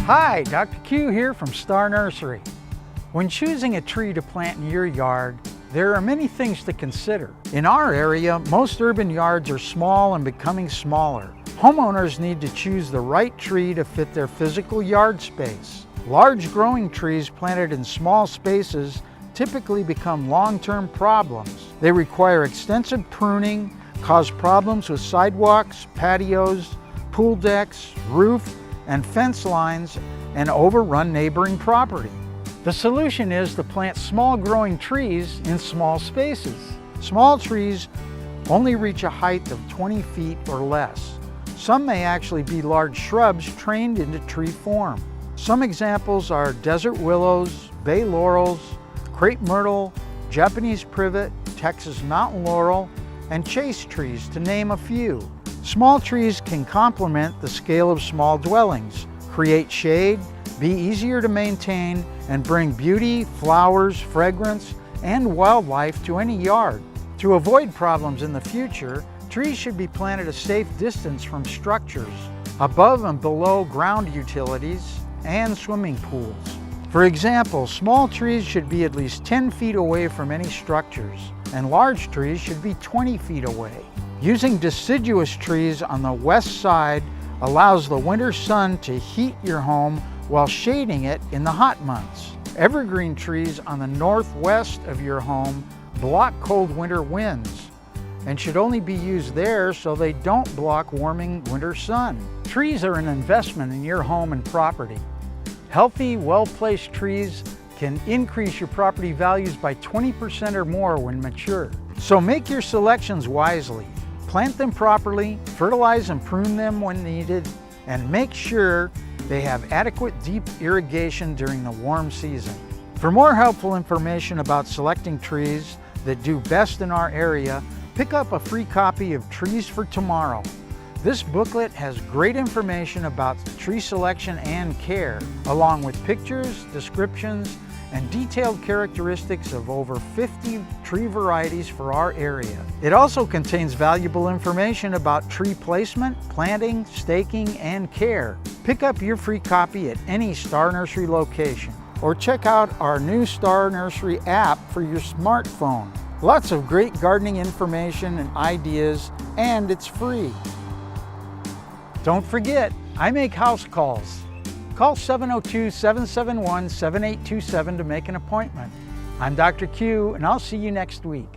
Hi, Dr. Q here from Star Nursery. When choosing a tree to plant in your yard, there are many things to consider. In our area, most urban yards are small and becoming smaller. Homeowners need to choose the right tree to fit their physical yard space. Large growing trees planted in small spaces typically become long-term problems. They require extensive pruning, cause problems with sidewalks, patios, pool decks, roof, and fence lines, and overrun neighboring property. The solution is to plant small growing trees in small spaces. Small trees only reach a height of 20 feet or less. Some may actually be large shrubs trained into tree form. Some examples are desert willows, bay laurels, crepe myrtle, Japanese privet, Texas mountain laurel, and chase trees, to name a few. Small trees can complement the scale of small dwellings, create shade, be easier to maintain, and bring beauty, flowers, fragrance, and wildlife to any yard. To avoid problems in the future, trees should be planted a safe distance from structures, above and below ground utilities, and swimming pools. For example, small trees should be at least 10 feet away from any structures, and large trees should be 20 feet away. Using deciduous trees on the west side allows the winter sun to heat your home while shading it in the hot months. Evergreen trees on the northwest of your home block cold winter winds and should only be used there so they don't block warming winter sun. Trees are an investment in your home and property. Healthy, well-placed trees can increase your property values by 20% or more when mature. So make your selections wisely. Plant them properly, fertilize and prune them when needed, and make sure they have adequate deep irrigation during the warm season. For more helpful information about selecting trees that do best in our area, pick up a free copy of Trees for Tomorrow. This booklet has great information about tree selection and care, along with pictures, descriptions, and detailed characteristics of over 50 tree varieties for our area. It also contains valuable information about tree placement, planting, staking, and care. Pick up your free copy at any Star Nursery location, or check out our new Star Nursery app for your smartphone. Lots of great gardening information and ideas, and it's free. Don't forget, I make house calls. Call 702-771-7827 to make an appointment. I'm Dr. Q, and I'll see you next week.